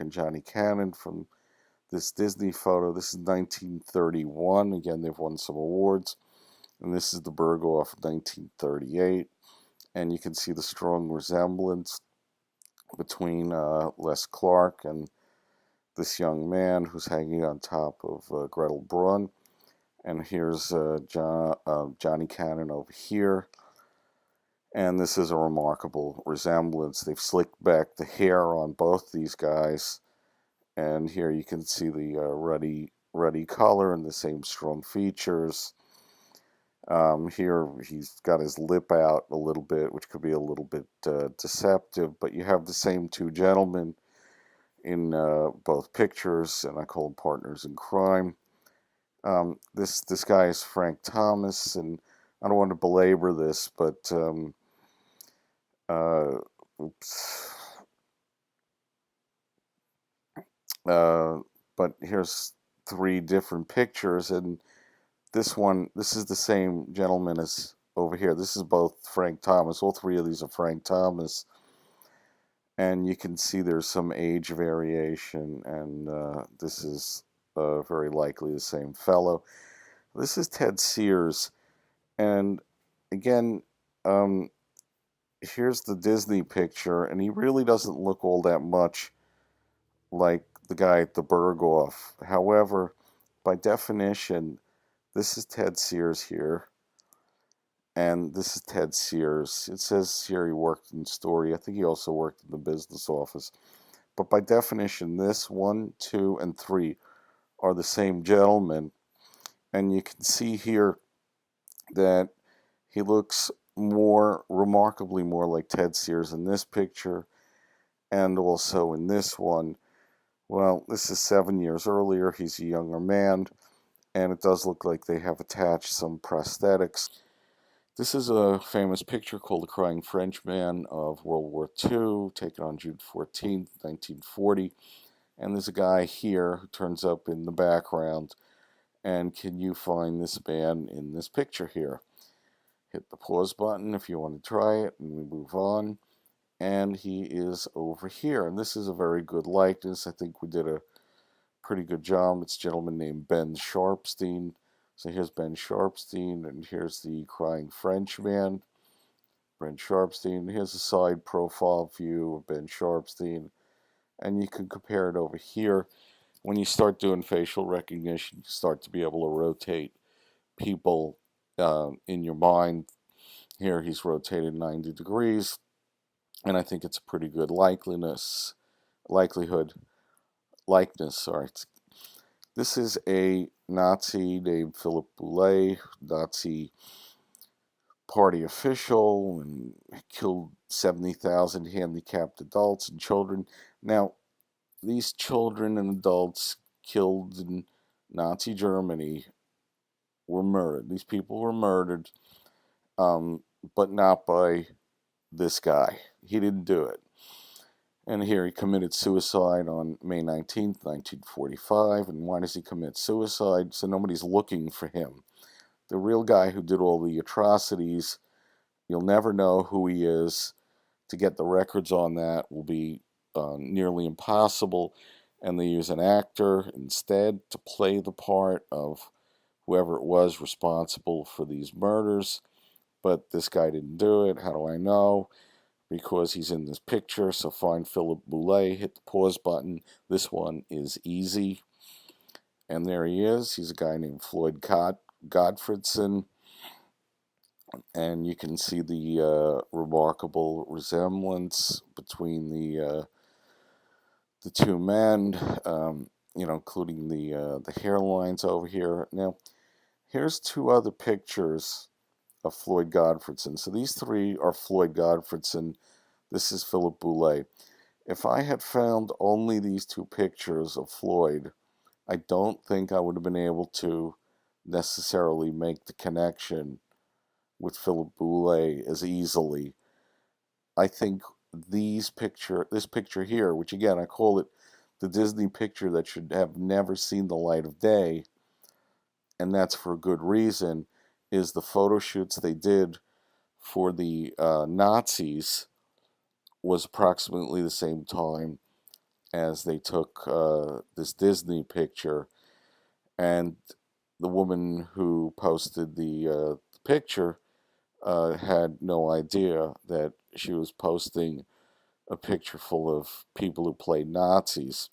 and Johnny Cannon from this Disney photo. This is 1931. Again, they've won some awards. And this is the Berghoff of 1938. And you can see the strong resemblance between Les Clark and this young man who's hanging on top of Gretel Braun. And here's Johnny Cannon over here. And this is a remarkable resemblance. They've slicked back the hair on both these guys. And here you can see the ruddy color and the same strong features. Here he's got his lip out a little bit, which could be a little bit deceptive, but you have the same two gentlemen in both pictures, and I call them partners in crime. This guy is Frank Thomas, and I don't want to belabor this, but oops. But here's three different pictures, and this is the same gentleman as over here. This is both Frank Thomas. All three of these are Frank Thomas. And you can see there's some age variation, and this is very likely the same fellow. This is Ted Sears, and again, um, here's the Disney picture, and he really doesn't look all that much like the guy at the Berghoff. However, by definition, this is Ted Sears here, and this is Ted Sears. It says here he worked in story. I think he also worked in the business office. But by definition, this 1, 2, and 3 are the same gentleman. And you can see here that he looks remarkably more like Ted Sears in this picture and also in this one. Well, this is 7 years earlier. He's a younger man, and it does look like they have attached some prosthetics. This is a famous picture called The Crying Frenchman of World War II, taken on June 14th, 1940. And there's a guy here who turns up in the background. And can you find this man in this picture here? Hit the pause button if you want to try it, and we move on. And he is over here. And this is a very good likeness. I think we did a pretty good job. It's a gentleman named Ben Sharpstein. So here's Ben Sharpstein, and here's the Crying Frenchman, Ben Sharpstein. Here's a side profile view of Ben Sharpstein, and you can compare it over here. When you start doing facial recognition, you start to be able to rotate people in your mind. Here he's rotated 90 degrees, and I think it's a pretty good likeness. Sorry. This is a Nazi named Philip Boulay, Nazi party official, and killed 70,000 handicapped adults and children. Now, these children and adults killed in Nazi Germany were murdered. These people were murdered, but not by this guy. He didn't do it. And here he committed suicide on May 19th, 1945. And why does he commit suicide? So nobody's looking for him. The real guy who did all the atrocities, you'll never know who he is. To get the records on that will be nearly impossible. And they use an actor instead to play the part of whoever it was responsible for these murders. But this guy didn't do it. How do I know? Because he's in this picture. So find Philip Boulay, hit the pause button. This one is easy. And there he is. He's a guy named Floyd Godfredson. And you can see the remarkable resemblance between the two men, including the hairlines over here. Now, here's two other pictures of Floyd Godfredson. So these three are Floyd Godfredson. This is Philip Boulay. If I had found only these two pictures of Floyd, I don't think I would have been able to necessarily make the connection with Philip Boulay as easily. I think this picture here, which again I call it the Disney picture that should have never seen the light of day, and that's for a good reason, is the photo shoots they did for the Nazis was approximately the same time as they took this Disney picture, and the woman who posted the picture had no idea that she was posting a picture full of people who played Nazis.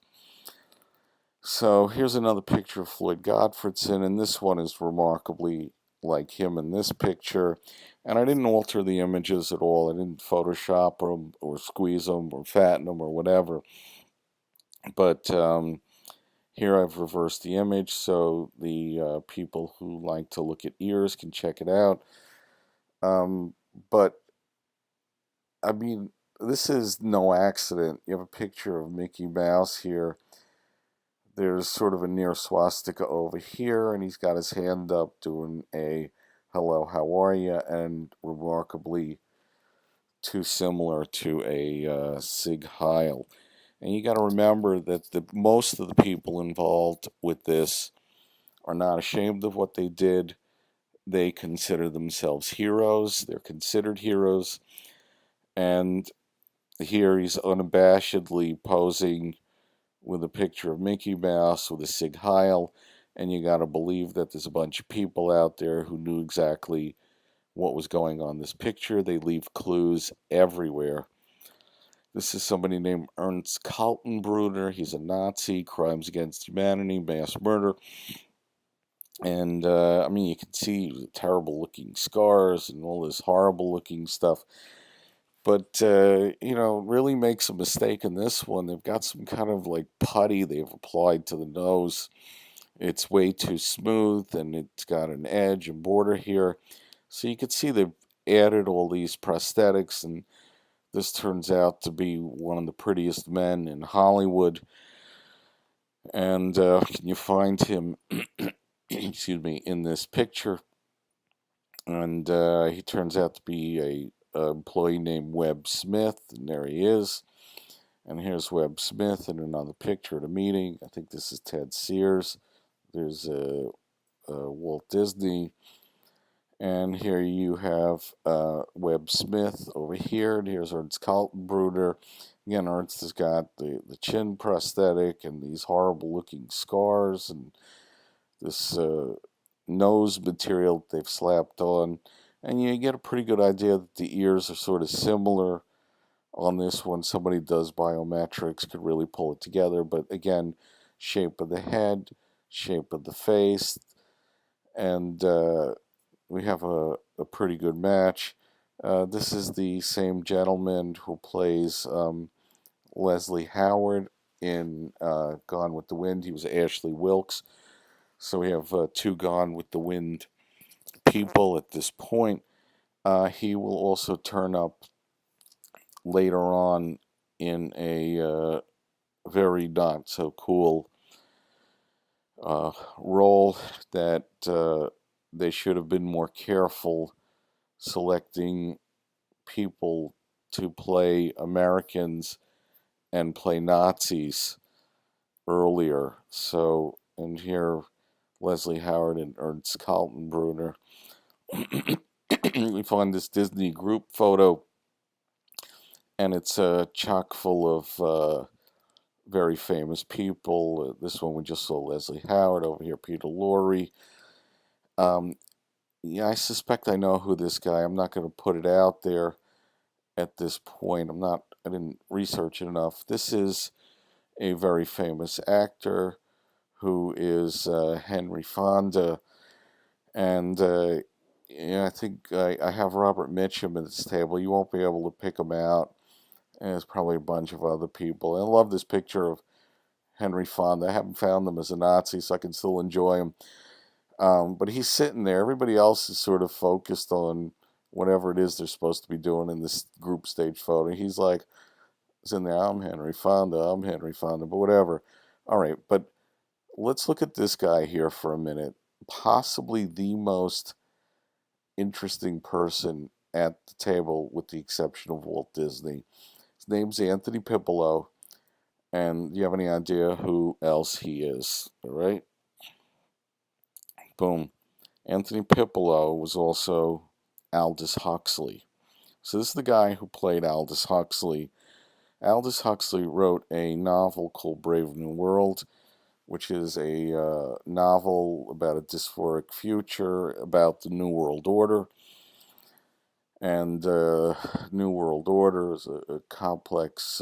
So here's another picture of Floyd Gottfredson, and this one is remarkably like him in this picture. And I didn't alter the images at all. I didn't Photoshop them or squeeze them or fatten them or whatever. But here I've reversed the image so the people who like to look at ears can check it out. But I mean, this is no accident. You have a picture of Mickey Mouse here. There's sort of a near swastika over here, and he's got his hand up doing a hello, how are you? And remarkably too similar to a Sig Heil. And you got to remember that most of the people involved with this are not ashamed of what they did. They consider themselves heroes. They're considered heroes. And here he's unabashedly posing with a picture of Mickey Mouse with a Sig Heil, and you got to believe that there's a bunch of people out there who knew exactly what was going on in this picture. They leave clues everywhere. This is somebody named Ernst Kaltenbrunner. He's a Nazi, crimes against humanity, mass murder. And, I mean, you can see terrible looking scars and all this horrible looking stuff. But, really makes a mistake in this one. They've got some kind of like putty they've applied to the nose. It's way too smooth and it's got an edge and border here. So you can see they've added all these prosthetics, and this turns out to be one of the prettiest men in Hollywood. And can you find him, excuse me, in this picture? And he turns out to be a employee named Webb Smith, and there he is. And here's Webb Smith in another picture at a meeting. I think this is Ted Sears. There's Walt Disney. And here you have Webb Smith over here. And here's Ernst Kaltenbrunner. Again, Ernst has got the chin prosthetic and these horrible looking scars and this nose material they've slapped on. And you get a pretty good idea that the ears are sort of similar on this one. Somebody does biometrics, could really pull it together. But again, shape of the head, shape of the face, and we have a pretty good match. This is the same gentleman who plays Leslie Howard in Gone with the Wind. He was Ashley Wilkes. So we have two Gone with the Wind people at this point. He will also turn up later on in a very not so cool role that they should have been more careful selecting people to play Americans and play Nazis earlier. So, and here Leslie Howard and Ernst Kaltenbrunner. We find this Disney group photo, and it's chock full of very famous people. This one we just saw Leslie Howard, over here Peter Lorre. Um, yeah, I suspect I know who this guy. I'm not going to put it out there at this point. I didn't research it enough. This is a very famous actor who is Henry Fonda, and I think I have Robert Mitchum at this table. You won't be able to pick him out. And there's probably a bunch of other people. And I love this picture of Henry Fonda. I haven't found him as a Nazi, so I can still enjoy him. But he's sitting there. Everybody else is sort of focused on whatever it is they're supposed to be doing in this group stage photo. He's like, he's in there, I'm Henry Fonda, but whatever. All right, but let's look at this guy here for a minute. Possibly the most interesting person at the table, with the exception of Walt Disney. His name's Anthony Pipolo, and do you have any idea who else he is? All right, boom. Anthony Pipolo was also Aldous Huxley. So this is the guy who played Aldous Huxley, Aldous Huxley wrote a novel called Brave New World, which is a novel about a dysphoric future, about the New World Order. And New World Order is a complex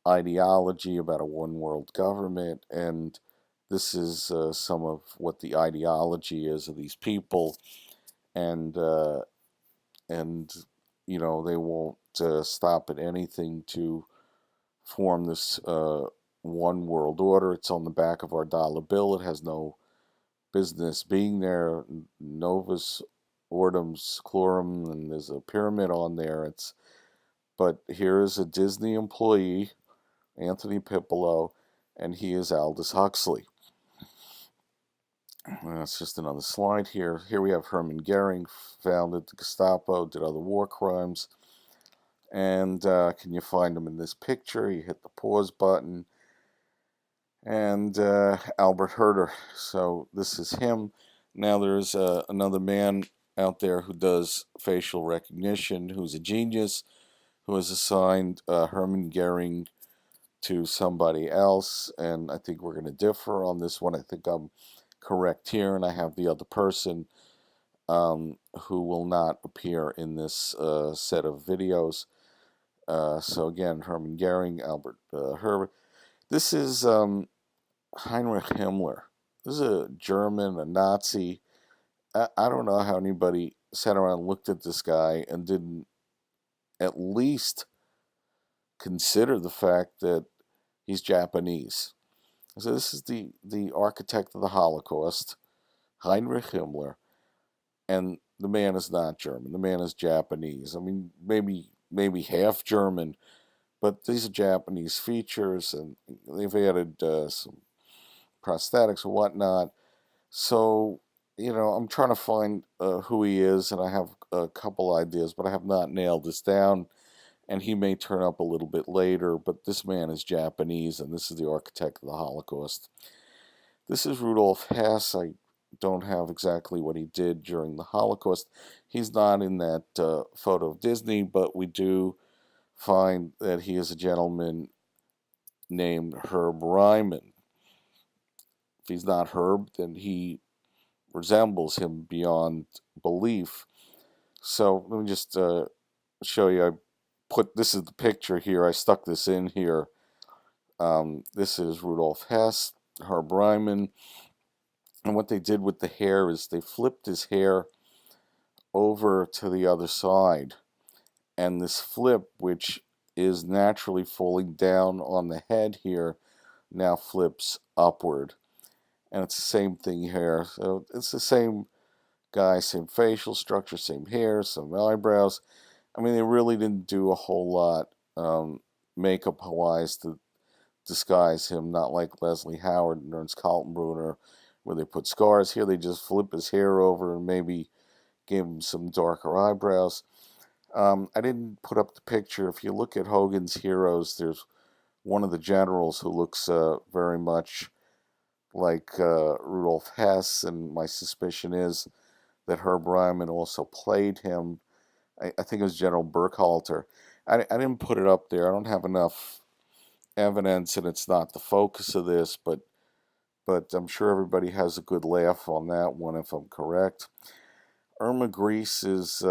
ideology about a one world government. And this is some of what the ideology is of these people. And, uh, and they won't stop at anything to form this one world order. It's on the back of our dollar bill. It has no business being there. Novus Ortum Seclorum, and there's a pyramid on there. But here is a Disney employee, Anthony Piccolo, and he is Aldous Huxley. That's just another slide here. Here we have Hermann Goering, founded the Gestapo, did other war crimes. And can you find him in this picture? You hit the pause button. And Albert Herder. So this is him. Now there's another man out there who does facial recognition, who's a genius, who has assigned Hermann Goering to somebody else, and I think we're going to differ on this one. I think I'm correct here, and I have the other person who will not appear in this set of videos. So again, Hermann Goering, Albert Herder. This is Heinrich Himmler. This is a German, a Nazi. I don't know how anybody sat around and looked at this guy and didn't at least consider the fact that he's Japanese. So this is the architect of the Holocaust, Heinrich Himmler, and the man is not German. The man is Japanese. I mean, maybe half German, but these are Japanese features, and they've added some prosthetics and whatnot. So, I'm trying to find who he is, and I have a couple ideas, but I have not nailed this down. And he may turn up a little bit later, but this man is Japanese, and this is the architect of the Holocaust. This is Rudolf Hess. I don't have exactly what he did during the Holocaust. He's not in that photo of Disney, but we do find that he is a gentleman named Herb Ryman. If he's not Herb, then he resembles him beyond belief. So let me just show you. This is the picture here. I stuck this in here. This is Rudolf Hess, Herb Ryman. And what they did with the hair is they flipped his hair over to the other side. And this flip, which is naturally falling down on the head here, now flips upward. And it's the same thing here. So it's the same guy, same facial structure, same hair, some eyebrows. I mean, they really didn't do a whole lot makeup-wise to disguise him, not like Leslie Howard and Ernst Kaltenbrunner, where they put scars. Here they just flip his hair over and maybe gave him some darker eyebrows. I didn't put up the picture. If you look at Hogan's Heroes, there's one of the generals who looks very much like Rudolf Hess, and my suspicion is that Herb Ryman also played him. I think it was General Burkhalter. I didn't put it up there. I don't have enough evidence, and it's not the focus of this, but I'm sure everybody has a good laugh on that one if I'm correct. Irma Grease is